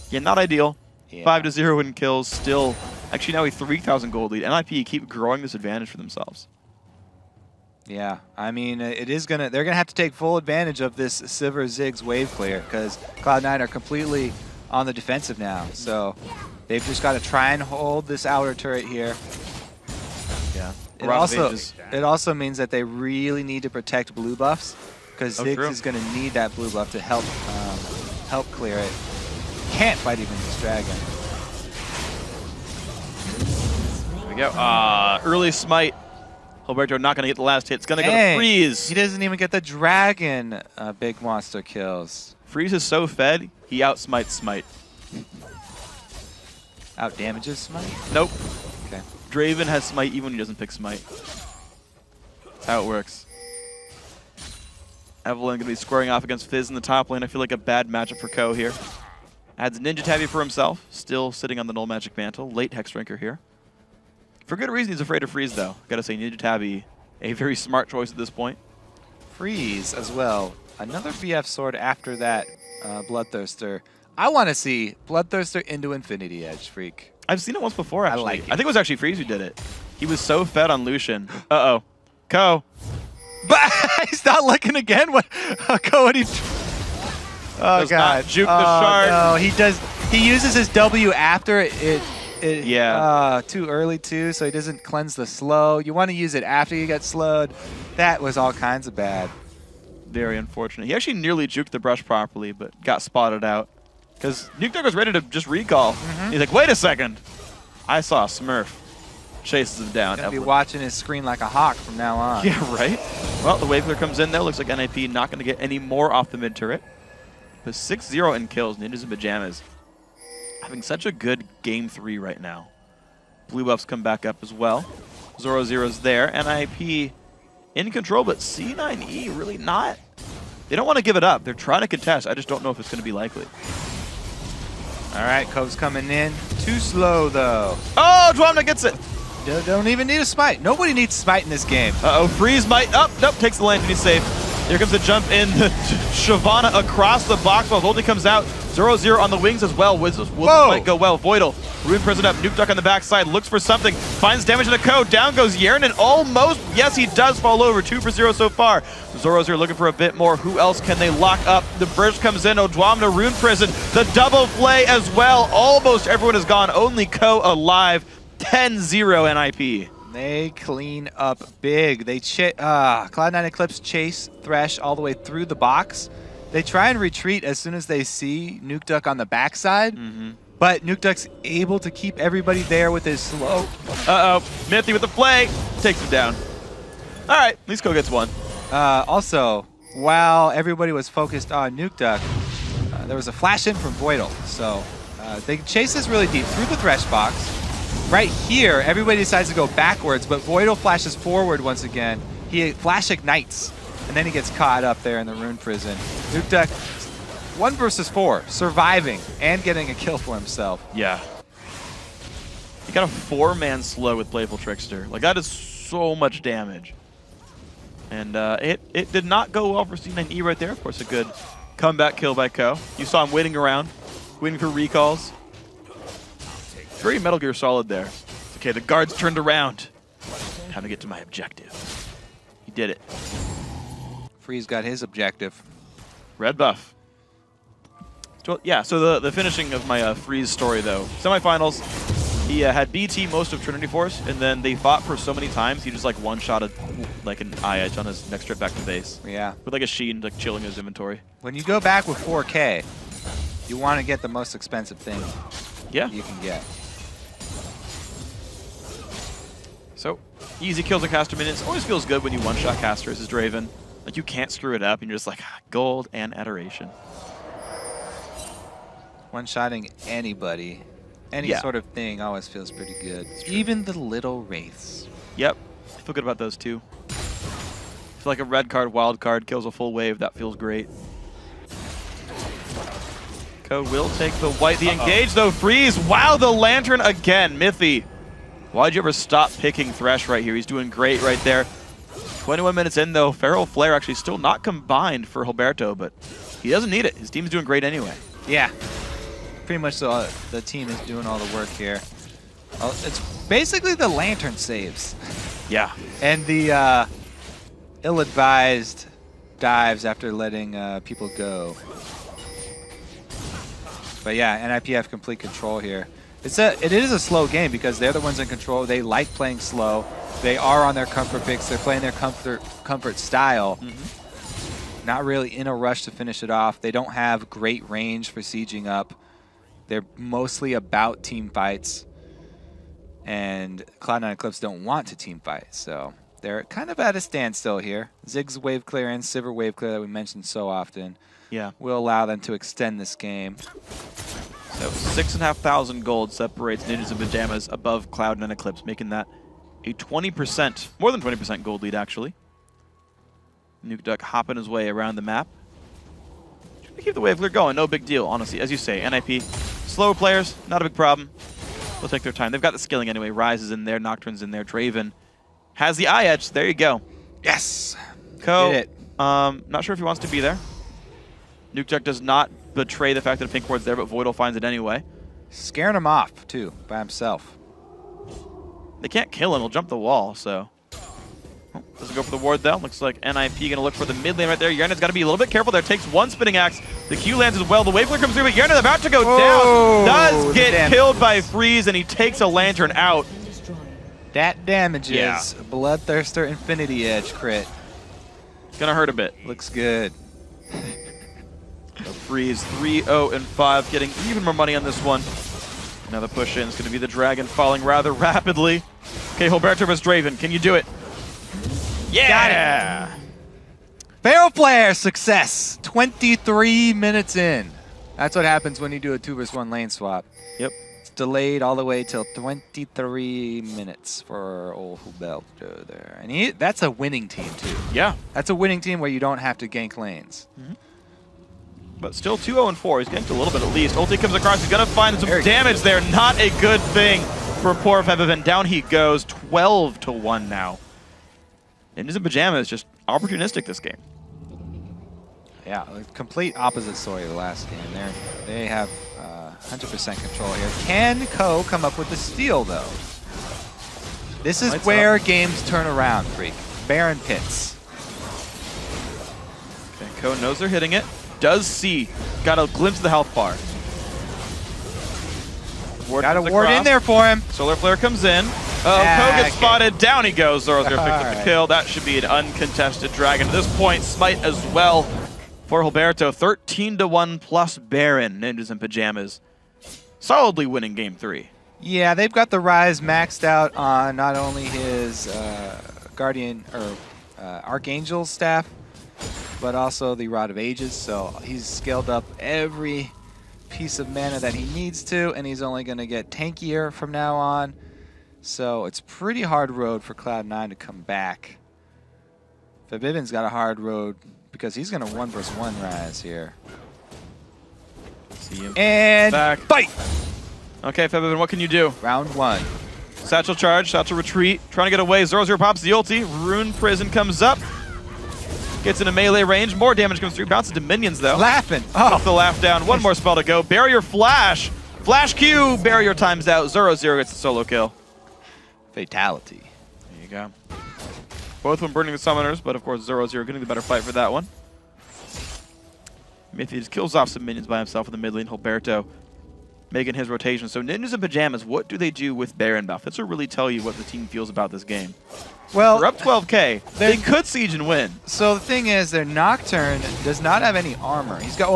yeah, not ideal. 5-0 in kills, still. Actually, now a 3,000 gold lead. NIP keep growing this advantage for themselves. Yeah, I mean, it is they're gonna have to take full advantage of this Sivir Ziggs wave clear because Cloud9 are completely on the defensive now. So they've just got to try and hold this outer turret here. Yeah. It also means that they really need to protect blue buffs because Ziggs is gonna need that blue buff to help clear it. Can't fight even this dragon. Go. Early smite. Hulberto not going to get the last hit. It's going to go to Freeze. He doesn't even get the dragon big monster kills. Freeze is so fed, he outsmites Smite. Out damages Smite? Nope. Okay. Draven has Smite even when he doesn't pick Smite. That's how it works. Evelyn going to be squaring off against Fizz in the top lane. I feel like a bad matchup for Ko here. Adds Ninja Tabby for himself. Still sitting on the Null Magic Mantle. Late Hexdrinker here. For good reason, he's afraid of Freeze, though. Gotta say, Ninja Tabby, a very smart choice at this point. Freeze as well. Another VF sword after that Bloodthirster. I want to see Bloodthirster into Infinity Edge, Freak. I've seen it once before, actually. I like it. I think it was actually Freeze who did it. He was so fed on Lucian. Uh-oh. Ko. But he's not looking again. What? Ko, what he... Oh, Does God. not juke the shard. No, he does. He uses his W after it yeah. too early, too, so he doesn't cleanse the slow. You want to use it after you get slowed. That was all kinds of bad. Very unfortunate. He actually nearly juked the brush properly, but got spotted out. Because Nukeduck was ready to just recall. He's like, wait a second. I saw a Smurf. Chases him down. Gonna be watching his screen like a hawk from now on. Yeah, right? Well, the wave clear comes in, though. Looks like NIP not going to get any more off the mid turret. But 6-0 in kills. Ninjas and Pajamas having such a good game 3 right now. Blue buffs come back up as well. Zorozero's there. NIP in control, but C9E really not. They don't want to give it up. They're trying to contest. I just don't know if it's going to be likely. All right, Cove's coming in. Too slow, though. Oh, Odoamne gets it. Don't even need a smite. Nobody needs smite in this game. Uh-oh, Freeze might. Oh, nope, takes the land and he's safe. Here comes the jump in. Shyvana across the box while Voidle comes out. Zorozero on the wings as well. Might go well. Voidle, Rune Prison up. Nukeduck on the backside. Looks for something. Finds damage in the code. Down goes Hjarnan. Almost. Yes, he does fall over. 2 for 0 so far. Zorozero looking for a bit more. Who else can they lock up? The burst comes in. Odoamne, Rune Prison. The double flay as well. Almost everyone is gone. Only Ko alive. 10-0 NIP. They clean up big. They Cloud9 Eclipse chase Thresh all the way through the box. They try and retreat as soon as they see Nukeduck on the backside, but Nukeduck's able to keep everybody there with his slow. Uh-oh, Mithy with the play. Takes him down. All right, at least Ko gets one. Also, while everybody was focused on Nukeduck, there was a flash in from Voidle. So they chase this really deep through the Thresh box. Right here, everybody decides to go backwards, but Voidle flashes forward once again. He flash ignites, and then he gets caught up there in the Rune Prison. Nukeduck, 1 versus 4, surviving and getting a kill for himself. Yeah. He got a 4-man slow with Playful Trickster. Like, that is so much damage. And it did not go well for C9E right there. Of course, a good comeback kill by Ko. You saw him waiting around, waiting for recalls. Very Metal Gear Solid there. Okay, the guards turned around. Time to get to my objective. He did it. Freeze got his objective. Red buff. So, yeah, so the finishing of my Freeze story, though. Semifinals, he had BT most of Trinity Force, and then they fought for so many times, he just like one-shotted like an eye edge on his next trip back to base. Yeah. With like a Sheen like chilling his inventory. When you go back with 4K, you want to get the most expensive thing you can get. So, easy kills and caster minions. Always feels good when you one-shot casters as Draven. Like, you can't screw it up, and you're just like, gold and adoration. One-shotting anybody, any sort of thing always feels pretty good. Even the little wraiths. Yep. I feel good about those, too. I feel like a red card, wild card, kills a full wave. That feels great. Ko will take the white. The engage, though. Freeze. Wow, the lantern again. Mithy. Why'd you ever stop picking Thresh right here? He's doing great right there. 21 minutes in, though. Feral Flare actually still not combined for Hulberto, but he doesn't need it. His team's doing great anyway. Yeah. Pretty much the team is doing all the work here. It's basically the lantern saves. Yeah. And the ill-advised dives after letting people go. But yeah, NIPF complete control here. It is a slow game because they're the ones in control. They like playing slow. They are on their comfort picks. They're playing their comfort style. Not really in a rush to finish it off. They don't have great range for sieging up. They're mostly about team fights. And Cloud9 Eclipse don't want to team fight. So they're kind of at a standstill here. Zig's wave clear and Sivir wave clear that we mentioned so often will allow them to extend this game. So 6,500 gold separates Ninjas and Pajamas above Cloud9 Eclipse, making that a 20%, more than 20% gold lead, actually. Nukeduck hopping his way around the map. They keep the wave clear going, no big deal, honestly. As you say, NIP, slower players, not a big problem. They'll take their time. They've got the skilling anyway. Ryze is in there, Nocturne's in there, Draven has the eye edge. There you go. Yes. Co, Did it. not sure if he wants to be there. Nukeduck does not betray the fact that a pink ward's there, but Voidle finds it anyway. Scaring him off, too, by himself. They can't kill him. He'll jump the wall, so. Oh, doesn't go for the ward, though. Looks like NIP going to look for the mid lane right there. Hjarnan's got to be a little bit careful there. Takes one spinning axe. The Q lands as well. The wave clear comes through, but Hjarnan about to go down. Does get killed by Freeze, and he takes a lantern out. That damages. Bloodthirster Infinity Edge crit. Gonna hurt a bit. Looks good. So Freeze 3-0-5, getting even more money on this one. Another push in. It's gonna be the Dragon falling rather rapidly. Okay, Hulberto vs. Draven. Can you do it? Yeah! Got it. Feral Flare success. 23 minutes in. That's what happens when you do a 2 vs. 1 lane swap. Yep. It's delayed all the way till 23 minutes for old Hulberto there. And that's a winning team, too. Yeah. That's a winning team where you don't have to gank lanes. But still 2-0-4. He's ganked a little bit at least. Ulti comes across. He's going to find some Very damage there. Not a good thing for poor Febiven. Down he goes. 12-1 now. Ninjas in Pajamas just opportunistic this game. Yeah, a complete opposite story of the last game. They have 100% control here. Can Ko come up with the steal, though? This is where games turn around, Freak. Baron pits. Okay, Ko knows they're hitting it. Does see. Got a glimpse of the health bar. Got a ward in there for him. Solar Flare comes in. Oh, Ko gets spotted. Down he goes. Zorozero picks up the kill. That should be an uncontested Dragon. At this point, Smite as well for Hulberto. 13-1 plus Baron. Ninjas in Pajamas. Solidly winning game 3. Yeah, they've got the Ryze maxed out on not only his Guardian or Archangel staff, but also the Rod of Ages. So he's scaled up every piece of mana that he needs to, and he's only going to get tankier from now on. So it's pretty hard road for Cloud9 to come back. Febiven's got a hard road because he's going to 1 vs. 1 Ryze here. See him. And back. Bite! Okay, Febiven, what can you do? Round 1. Satchel charge, Satchel retreat, trying to get away. Zorozero pops the ulti. Rune Prison comes up. Gets into melee range. More damage comes through. Bounces to minions, though. Laughing. Off the laugh down. One more spell to go. Barrier Flash. Flash Q. Barrier times out. Zorozero gets the solo kill. Fatality. There you go. Both of them burning the summoners, but of course Zorozero getting the better fight for that one. Mithy just kills off some minions by himself in the mid lane. Hulberto making his rotation. So Ninjas in Pajamas, what do they do with Baron buff? This will really tell you what the team feels about this game. Well, they're up 12k. They could siege and win. So the thing is, their Nocturne does not have any armor. He's got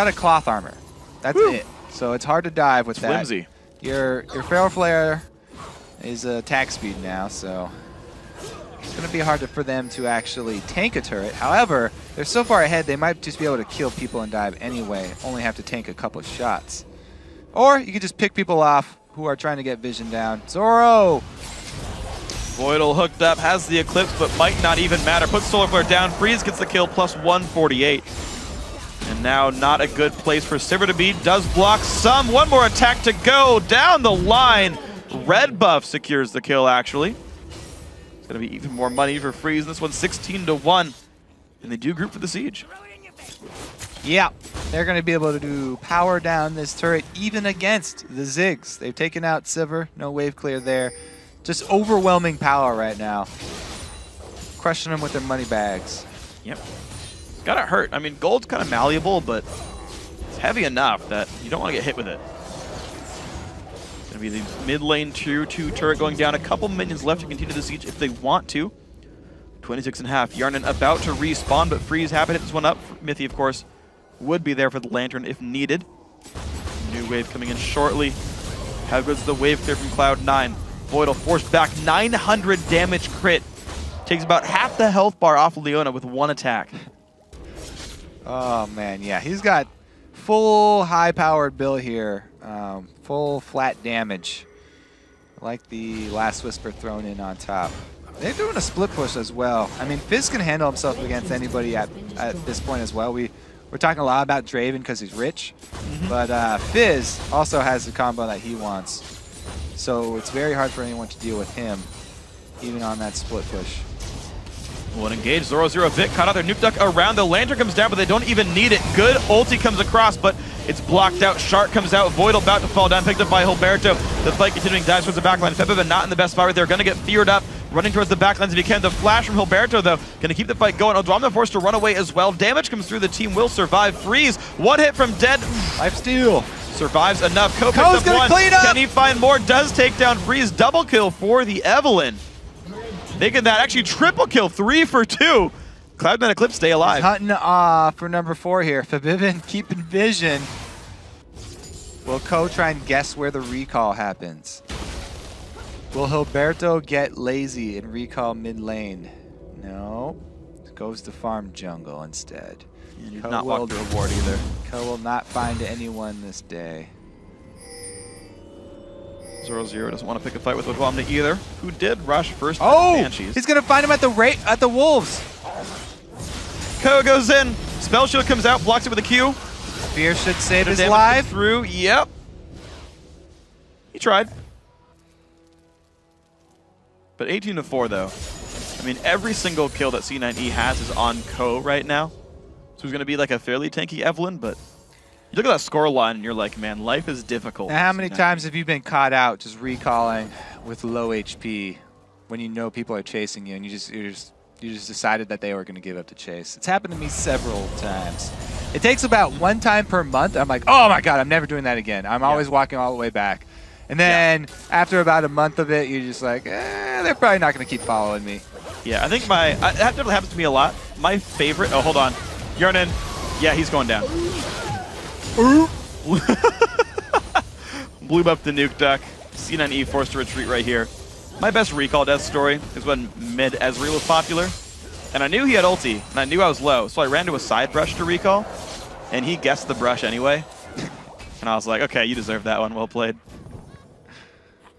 a cloth armor. That's it. So it's hard to dive with that. Flimsy. Your Feral Flare is attack speed now, so it's going to be hard for them to actually tank a turret. However, they're so far ahead, they might just be able to kill people and dive anyway, only have to tank a couple of shots. Or you could just pick people off who are trying to get vision down. Zoro! Voidle hooked up, has the Eclipse, but might not even matter. Puts Solar Flare down. Freeze gets the kill, plus 148. And now not a good place for Sivir to be. Does block some. One more attack to go down the line. Red buff secures the kill, actually. It's going to be even more money for Freeze. This one's 16-1. And they do group for the siege. Yeah, they're going to be able to do power down this turret even against the Ziggs. They've taken out Sivir. No wave clear there. Just overwhelming power right now. Crushing them with their money bags. Yep. Gotta hurt. I mean, gold's kind of malleable, but it's heavy enough that you don't want to get hit with it. It's gonna be the mid lane 2-2 turret going down. A couple minions left to continue the siege if they want to. 26.5. Hjarnan about to respawn, but Freeze happy to hit this one up. Mithy, of course, would be there for the lantern if needed. New wave coming in shortly. How good's the wave clear from Cloud9? Voidle forced back 900 damage crit. Takes about half the health bar off of Leona with one attack. Oh man, yeah, he's got full high-powered build here. Full flat damage. Like the Last Whisper thrown in on top. They're doing a split push as well. I mean, Fizz can handle himself against anybody at this point as well. We're We're talking a lot about Draven because he's rich, but Fizz also has the combo that he wants. So it's very hard for anyone to deal with him, even on that split push. Well, engage. Zorozero a bit caught out there. Nukeduck around. The lantern comes down, but they don't even need it. Good ulti comes across, but it's blocked out. Shark comes out. Voidle about to fall down, picked up by Hulberto. The fight continuing, dives towards the backline. Febiven not in the best spot right there. Going to get feared up, running towards the backlines if he can. The flash from Hulberto, though, going to keep the fight going. Odoamne forced to run away as well. Damage comes through. The team will survive. Freeze. One hit from Dead. Lifesteal. Survives enough. Ko picks Ko's up gonna one. clean up. Can he find more? Does take down Freeze. Double kill for the Evelyn. Making that actually triple kill. 3 for 2. Cloud9 Eclipse stay alive. He's hunting for number 4 here. Febiven keeping vision. Will Ko try and guess where the recall happens? Will Hulberto get lazy and recall mid lane? No. Goes to farm jungle instead. And you did not walk the reward either. Ko will not find anyone this day. Zorozero doesn't want to pick a fight with Odoamne either, who did rush first. Oh! Banshees. He's going to find him at the Wolves. Ko goes in. Spell Shield comes out, blocks it with a Q. Fear should save his Damage life. through. Yep. He tried. But 18-4 though. I mean, every single kill that C9E has is on Ko right now. So he's going to be like a fairly tanky Evelyn, but you look at that score line and you're like, man, life is difficult. Now, how many times have you been caught out just recalling with low HP when you know people are chasing you and you just decided that they were going to give up the chase? It's happened to me several times. It takes about 1 time per month. I'm like, oh my god, I'm never doing that again. I'm always walking all the way back. And then after about a month of it, you're just like, they're probably not going to keep following me. Yeah, I think that definitely happens to me a lot. My favorite, oh, hold on. Hjarnan, yeah, he's going down. Blew up the Nukeduck. C9E forced to retreat right here. My best recall death story is when mid Ezreal was popular. And I knew he had ulti, and I knew I was low, so I ran to a side brush to recall, and he guessed the brush anyway. And I was like, okay, you deserve that one, well played.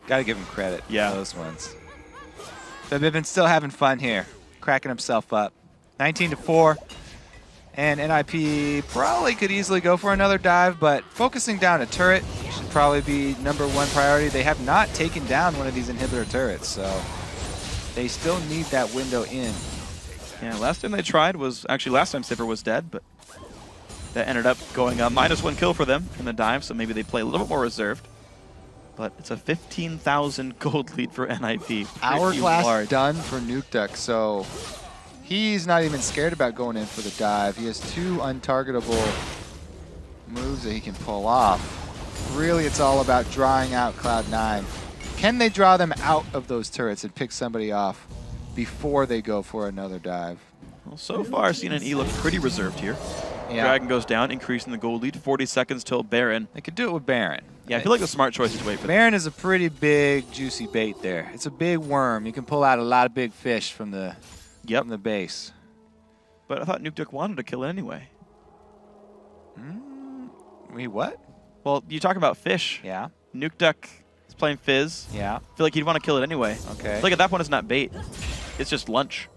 Gotta give him credit for those ones. Febiven still having fun here, cracking himself up. 19-4. And NIP probably could easily go for another dive, but focusing down a turret should probably be #1 priority. They have not taken down one of these inhibitor turrets, so they still need that window in. Yeah, last time they tried was, actually last time Sipper was dead, but that ended up going a -1 kill for them in the dive, so maybe they play a little bit more reserved. But it's a 15,000 gold lead for NIP. Hourglass done for Nukeduck, so he's not even scared about going in for the dive. He has 2 untargetable moves that he can pull off. Really, it's all about drawing out Cloud9. Can they draw them out of those turrets and pick somebody off before they go for another dive? Well, so far, C9E looks pretty reserved here. Yeah. Dragon goes down, increasing the gold lead. 40 seconds till Baron. They could do it with Baron. Yeah, I feel like the smart choice is wait for Baron is a pretty big, juicy bait there. It's a big worm. You can pull out a lot of big fish from the base. But I thought Nukeduck wanted to kill it anyway. Wait, what? Well, you talk about fish. Yeah. Nukeduck is playing Fizz. Yeah. I feel like he'd want to kill it anyway. Okay. I feel like at that point it's not bait. It's just lunch.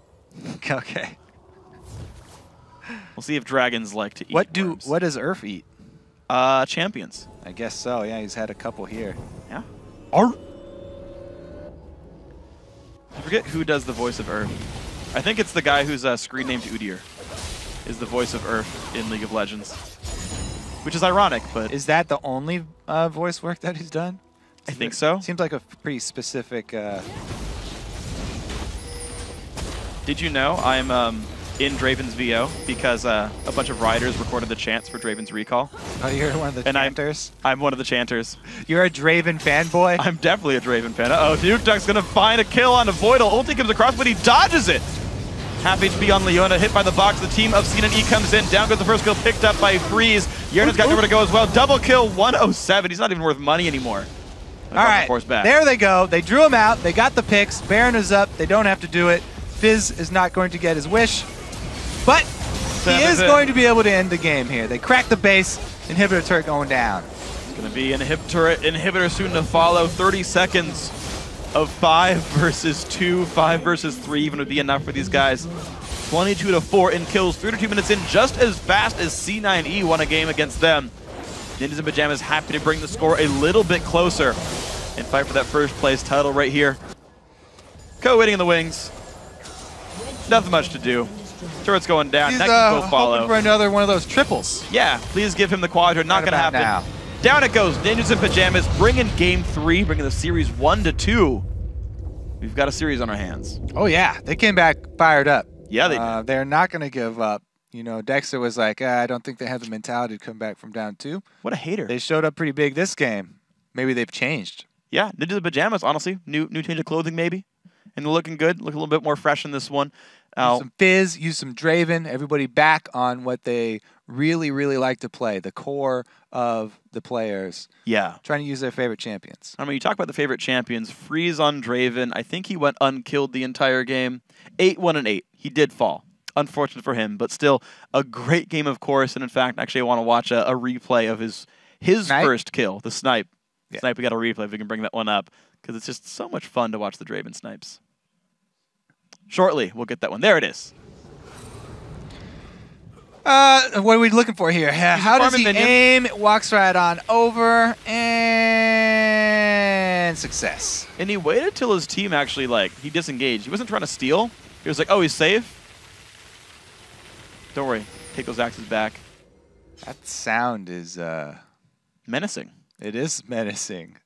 Okay. We'll see if dragons like to eat worms. What does Erih eat? Champions. I guess so. Yeah, he's had a couple here. Yeah. I forget who does the voice of Erih. I think it's the guy whose screen named Udyr is the voice of Erih in League of Legends. Which is ironic, but... Is that the only voice work that he's done? I think so. Seems like a pretty specific... Did you know I'm in Draven's VO because a bunch of riders recorded the chants for Draven's recall? Oh, you're one of the chanters? I'm one of the chanters. You're a Draven fanboy? I'm definitely a Draven fan. Uh-oh, Nukeduck's going to find a kill on a Voidle. Ulti comes across, but he dodges it. Half HP on Leona, hit by the box. The team of C9E comes in. Down goes the first kill, picked up by Freeze. Hjarnan's got nowhere to go as well. Double kill, 107. He's not even worth money anymore. All right, there they go. They drew him out. They got the picks. Baron is up. They don't have to do it. Fizz is not going to get his wish. But he is going to be able to end the game here. They cracked the base. Inhibitor turret going down. It's going to be an inhibitor soon to follow. 30 seconds of 5 versus 2. 5 versus 3 even would be enough for these guys. 22-4 in kills, 32 minutes in, just as fast as C9E won a game against them. Ninjas in Pajamas happy to bring the score a little bit closer and fight for that first place title right here. Co waiting in the wings. Nothing much to do. Turret's going down. He's Next will follow. hoping for another one of those triples. Yeah, please give him the quadra. Not going to happen. Now. Down it goes. Ninjas in Pajamas bringing game 3, bringing the series 1-2. We've got a series on our hands. Oh, yeah. They came back fired up. Yeah, they did. They're not going to give up. You know, Dexter was like, I don't think they have the mentality to come back from down 2. What a hater. They showed up pretty big this game. Maybe they've changed. Yeah, Ninjas in Pajamas, honestly. New change of clothing, maybe. And they're looking good. Look a little bit more fresh in this one. Use some Fizz, use some Draven. Everybody back on what they really, really like to play. The core of the players. Yeah. Trying to use their favorite champions. I mean, you talk about the favorite champions. Freeze on Draven. I think he went unkilled the entire game. 8-1-8. He did fall. Unfortunate for him, but still a great game, of course. And in fact, actually, I want to watch a replay of his first kill, the snipe. Yeah. Snipe, we got a replay if we can bring that one up, because it's just so much fun to watch the Draven snipes. Shortly, we'll get that one. There it is. What are we looking for here? How does he aim? It walks right on over, and success. And he waited till his team actually, he disengaged. He wasn't trying to steal. He was like, oh, he's safe. Don't worry. Take those axes back. That sound is... menacing. It is menacing.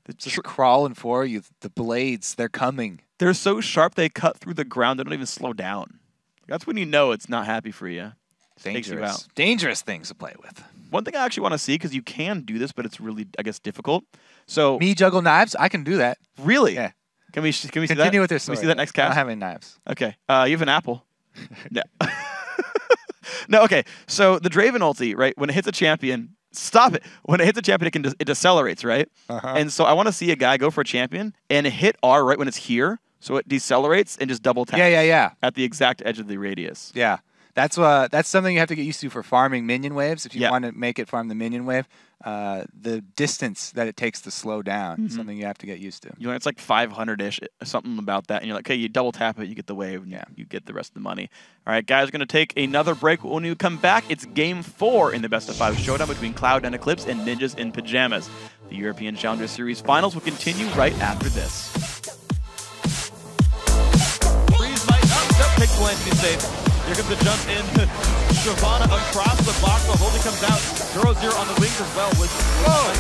They're just crawling for you. The blades, they're coming. They're so sharp they cut through the ground. They don't even slow down. That's when you know it's not happy for you. Takes you out. Dangerous things to play with. One thing I actually want to see, because you can do this, but it's really, I guess, difficult. So me juggle knives? I can do that. Really? Yeah. Can we see that? Continue with their story. Can we see that next cast? I don't have any knives. Okay. You have an apple. No. No, okay. So the Draven ulti, right, when it hits a champion, stop it. When it hits a champion, it decelerates, right? And so I want to see a guy go for a champion and hit R right when it's here, so it decelerates and just double taps. Yeah. At the exact edge of the radius. Yeah. That's something you have to get used to for farming minion waves. If you want to make it farm the minion wave, the distance that it takes to slow down is something you have to get used to. You know, it's like 500-ish, something about that. And you're like, okay, you double tap it, you get the wave, and you get the rest of the money. All right, guys, we're going to take another break. When we come back, it's Game 4 in the best-of-5 showdown between Cloud and Eclipse and Ninjas in Pajamas. The European Challenger Series Finals will continue right after this. Freeze might up. Nope, takes the lane to be safe. Here comes the jump in. Shyvana across the box while Voidle comes out. Zorozero on the wings as well. Might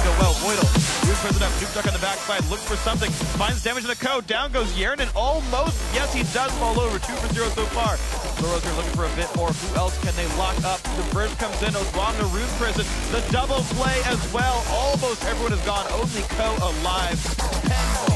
go well. Voidle. New president. Nukeduck on the backside. Looks for something. Finds damage in the code. Down goes Hjarnan. Almost. Yes, he does fall over. 2 for 0 so far. Zorozero looking for a bit more. Who else can they lock up? The bridge comes in. Odoamne Rune Prison. The double play as well. Almost everyone is gone. Only Co alive. 10 more.